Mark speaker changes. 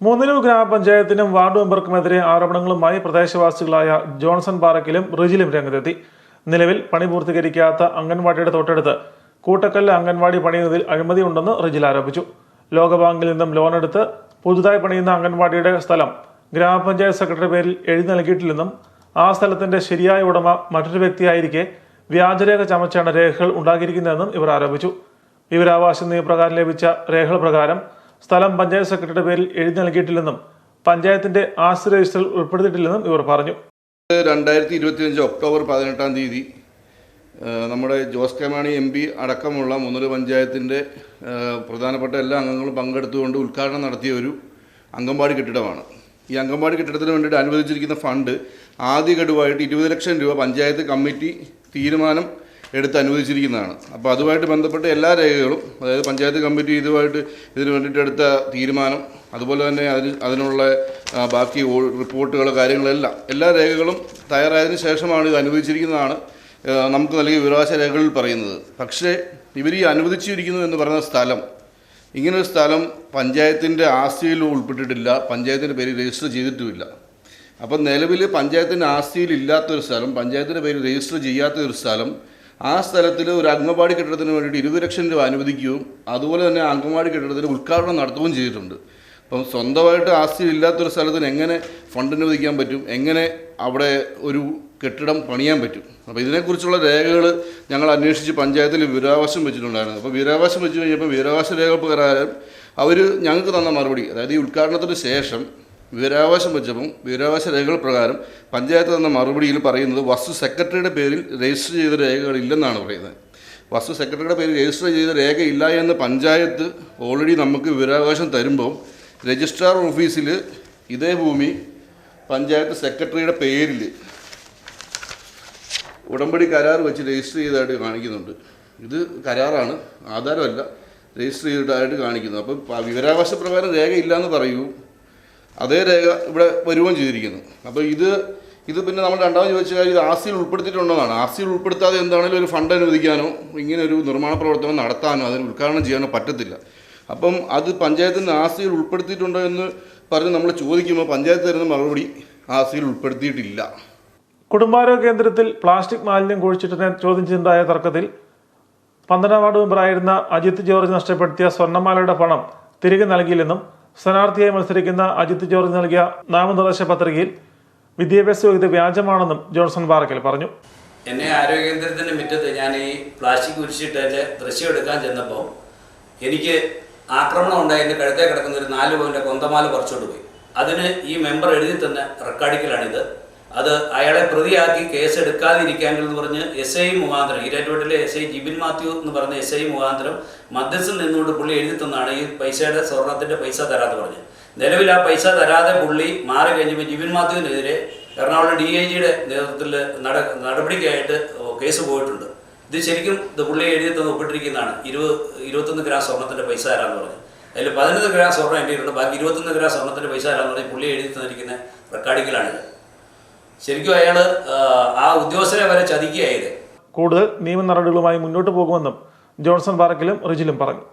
Speaker 1: മൂന്നിലൂർ ഗ്രാമപഞ്ചായത്തിനും ward മെമ്പർക്കുമെതിരെ ആരോപണങ്ങളുമായി പ്രദേശവാസികളായ Johnson പാറക്കിലും റിജിലും രംഗത്തെത്തി. നിലവിൽ പണി പൂർത്തീകരിക്കാത്ത അംഗൻവാടിയുടെ തൊട്ടടുത്ത് കൂട്ടക്കല്ല് അംഗൻവാടി പണിയുന്നതിൽ അഴിമതിയുണ്ടെന്ന് റിജിൽ ആരോപിച്ചു. ലോകബാങ്കിൽ നിന്നും ലോണെടുത്ത് പുതുതായി പണിയുന്ന അംഗൻവാടിയുടെ സ്ഥലം ഗ്രാമപഞ്ചായത്ത് സെക്രട്ടറി പേരിൽ എഴുതി നൽകിയിട്ടില്ലെന്നും ആ സ്ഥലത്തിന്റെ ശരിയായ ഉടമ മറ്റൊരു വ്യക്തിയായിരിക്കെ വ്യാജരേഖ ചമച്ചാണ് രേഖകൾ ഉണ്ടാക്കിയിരിക്കുന്നതെന്നും ഇവർ ആരോപിച്ചു. വിവരാവകാശ നിയമപ്രകാരം ലഭിച്ച രേഖകൾ പ്രകാരം സ്ഥലം പഞ്ചായത്ത് സെക്രട്ടറിയുടെ പേരിൽ എഴുതി നൽകിയിട്ടില്ലെന്നും പഞ്ചായത്തിന്റെ ആസ്തി രജിസ്റ്ററിൽ ഉൾപ്പെടുത്തിയിട്ടില്ലെന്നും ഇവർ പറഞ്ഞു.
Speaker 2: 2025 ഒക്ടോബർ 18 നമ്മുടെ ജോസ് കെ മാണി MP അടക്കമുള്ള മൂന്നൂർ പഞ്ചായത്തിൻ്റെ പ്രധാനപ്പെട്ട എല്ലാ അംഗങ്ങളും പങ്കെടുത്തുകൊണ്ട് ഉദ്ഘാടനം നടത്തിയ ഒരു അംഗൻവാടി കെട്ടിടമാണ്. ഈ അംഗൻവാടി കെട്ടിടത്തിന് വേണ്ടിയിട്ട് അനുവദിച്ചിരിക്കുന്ന ഫണ്ട് ആദ്യ ഗഡുവായിട്ട് 20 ലക്ഷം രൂപ പഞ്ചായത്ത് കമ്മിറ്റി തീരുമാനം എടുത്ത് അനുവദിച്ചിരിക്കുന്നതാണ്. അപ്പോൾ അതുമായിട്ട് ബന്ധപ്പെട്ട എല്ലാ രേഖകളും, അതായത് പഞ്ചായത്ത് കമ്മിറ്റി ഇതിന് വേണ്ടിയിട്ട് എടുത്ത തീരുമാനം, അതുപോലെ തന്നെ അതിനുള്ള ബാക്കി റിപ്പോർട്ടുകൾ, കാര്യങ്ങളെല്ലാം എല്ലാ രേഖകളും തയ്യാറായതിനു ശേഷമാണ് ഇത് അനുവദിച്ചിരിക്കുന്നതാണ് നമുക്ക് നൽകിയ വിവരാവകാശ രേഖകളിൽ പറയുന്നത്. പക്ഷേ ഇവർ ഈ അനുവദിച്ചിരിക്കുന്നു എന്ന് പറയുന്ന സ്ഥലം, ഇങ്ങനൊരു സ്ഥലം പഞ്ചായത്തിൻ്റെ ആസ്തിയിൽ ഉൾപ്പെട്ടിട്ടില്ല, പഞ്ചായത്തിൻ്റെ പേരിൽ രജിസ്റ്റർ ചെയ്തിട്ടുമില്ല. അപ്പം നിലവിൽ പഞ്ചായത്തിൻ്റെ ആസ്തിയിൽ ഇല്ലാത്തൊരു സ്ഥലം, പഞ്ചായത്തിൻ്റെ പേരിൽ രജിസ്റ്റർ ചെയ്യാത്തൊരു സ്ഥലം, ആ സ്ഥലത്തിൽ ഒരു അംഗൻവാടി കെട്ടിടത്തിന് വേണ്ടിയിട്ട് 20 ലക്ഷം രൂപ അനുവദിക്കുകയും അതുപോലെ തന്നെ അംഗൻവാടി കെട്ടിടത്തിന് ഉദ്ഘാടനം നടത്തുകയും ചെയ്തിട്ടുണ്ട്. അപ്പം സ്വന്തമായിട്ട് ആസ്തി ഇല്ലാത്തൊരു സ്ഥലത്തിന് എങ്ങനെ ഫണ്ട് അനുവദിക്കാൻ പറ്റും, എങ്ങനെ അവിടെ ഒരു കെട്ടിടം പണിയാൻ പറ്റും? അപ്പോൾ ഇതിനെക്കുറിച്ചുള്ള രേഖകൾ ഞങ്ങൾ അന്വേഷിച്ച് പഞ്ചായത്തിൽ വിവരാവകാശം വെച്ചിട്ടുണ്ടായിരുന്നു. അപ്പോൾ വിവരാവകാശം വെച്ച് കഴിഞ്ഞപ്പോൾ വിവരാവകാശ രേഖ പ്രകാരം അവർ ഞങ്ങൾക്ക് തന്ന മറുപടി, അതായത് ഈ ഉദ്ഘാടനത്തിന് ശേഷം വിവരാവകാശം വെച്ചപ്പം വിവരാവകാശ രേഖകൾ പ്രകാരം പഞ്ചായത്ത് തന്ന മറുപടിയിൽ പറയുന്നത് വസ്തു സെക്രട്ടറിയുടെ പേരിൽ രജിസ്റ്റർ ചെയ്ത രേഖകളില്ലെന്നാണ് പറയുന്നത്. വസ്തു സെക്രട്ടറിയുടെ പേരിൽ രജിസ്റ്റർ ചെയ്ത രേഖയില്ല എന്ന് പഞ്ചായത്ത് ഓൾറെഡി നമുക്ക് വിവരാവകാശം തരുമ്പോൾ രജിസ്ട്രാർ ഓഫീസിൽ ഇതേ ഭൂമി പഞ്ചായത്ത് സെക്രട്ടറിയുടെ പേരിൽ ഉടമ്പടി കരാർ വെച്ച് രജിസ്റ്റർ ചെയ്തതായിട്ട് കാണിക്കുന്നുണ്ട്. ഇത് കരാറാണ്, ആധാരമല്ല, രജിസ്റ്റർ ചെയ്തതായിട്ട് കാണിക്കുന്നു. അപ്പോൾ വിവരാവകാശ പ്രകാരം രേഖയില്ലയെന്ന് പറയൂ, അതേ രേഖ ഇവിടെ വരുകയും ചെയ്തിരിക്കുന്നു. അപ്പോൾ ഇത് പിന്നെ നമ്മൾ രണ്ടാമത് ചോദിച്ച കാര്യം, ഇത് ആസ്തിയിൽ ഉൾപ്പെടുത്തിയിട്ടുണ്ടെന്നാണ്. ആസ്തിയിൽ ഉൾപ്പെടുത്താതെ എന്താണെങ്കിലും ഒരു ഫണ്ട് അനുവദിക്കാനോ ഇങ്ങനെ ഒരു നിർമ്മാണ പ്രവർത്തനം നടത്താനോ അതിന് ഉദ്ഘാടനം ചെയ്യാനോ പറ്റത്തില്ല. അപ്പം അത് പഞ്ചായത്തിൻ്റെ ആസ്തിയിൽ ഉൾപ്പെടുത്തിയിട്ടുണ്ടോ എന്ന് പറഞ്ഞ് നമ്മൾ ചോദിക്കുമ്പോൾ പഞ്ചായത്ത് തരുന്ന മറുപടി ആസ്തിയിൽ ഉൾപ്പെടുത്തിയിട്ടില്ല.
Speaker 1: കുടുംബാരോഗ്യ കേന്ദ്രത്തിൽ പ്ലാസ്റ്റിക് മാലിന്യം കുഴിച്ചിട്ടതിനെ ചോദ്യം ചെയ്തുണ്ടായ തർക്കത്തിൽ 12 വാർഡ് മെമ്പറായിരുന്ന അജിത് ജോർജ് നഷ്ടപ്പെടുത്തിയ സ്വർണ്ണമാലയുടെ പണം തിരികെ നൽകിയില്ലെന്നും സ്ഥാനാർത്ഥിയായി മത്സരിക്കുന്ന അജിത് ജോർജ് നൽകിയ നാമനിർദ്ദേശ പത്രികയിൽ വിദ്യാഭ്യാസ യോഗ്യത വ്യാജമാണെന്നും ജോൺസൺ പാറക്കൽ പറഞ്ഞു.
Speaker 3: എന്നെ ആരോഗ്യ കേന്ദ്രത്തിൻ്റെ മുറ്റത്ത് ഞാൻ ഈ പ്ലാസ്റ്റിക് കുരിശിട്ട് എൻ്റെ ദൃശ്യം എടുക്കാൻ ചെന്നപ്പോൾ എനിക്ക് ആക്രമണം ഉണ്ടായി. എൻ്റെ കഴുത്തേ കിടക്കുന്ന ഒരു 4 പവൻ്റെ കൊന്തമാല പറിച്ചോണ്ട് പോയി. അതിന് ഈ മെമ്പർ എഴുതി തന്ന റെക്കോർഡിക്കലാണിത്. അത് അയാളെ പ്രതിയാക്കി കേസ് എടുക്കാതിരിക്കാമെന്ന് പറഞ്ഞ് SI മുഖാന്തരം, ഈരാറ്റുപേട്ടിലെ SI ജിബിൻ മാത്യു എന്ന് പറഞ്ഞ SI മുഖാന്തരം മധ്യസ്ഥൻ നിന്നുകൊണ്ട് പുള്ളി എഴുതി തന്നാണ് ഈ പൈസയുടെ സ്വർണത്തിൻ്റെ പൈസ തരാതെ പറഞ്ഞ്. നിലവിൽ ആ പൈസ തരാതെ പുള്ളി മാറി കഴിഞ്ഞപ്പോൾ ജിബിൻ മാത്യുവിനെതിരെ എറണാകുളം DIGയുടെ നേതൃത്വത്തിൽ നടപടിക്കായിട്ട് കേസ് പോയിട്ടുണ്ട്. ഇത് ശരിക്കും പുള്ളി എഴുതി തന്ന് ഒപ്പിട്ടിരിക്കുന്നതാണ്. 21 ഗ്രാം സ്വർണത്തിൻ്റെ പൈസ തരാമെന്ന് പറഞ്ഞു. അതിൽ 11 ഗ്രാം സ്വർണ്ണം എൻ്റെ ഉണ്ട്, ബാക്കി 21 ഗ്രാം സ്വർണത്തിൻ്റെ പൈസ തരാമെന്ന് പറഞ്ഞ് പുള്ളി എഴുതി തന്നിരിക്കുന്ന റെക്കോർഡിക്കലാണിത്. ശരിക്കും അയാൾ ആ ഉദ്യോഗസ്ഥരെ വരെ ചതിക്കുകയായത്.
Speaker 1: കൂടുതൽ നിയമ നടപടികളുമായി മുന്നോട്ട് പോകുമെന്നും ജോൺസൺ പാറക്കലും റിജിലും പറഞ്ഞു.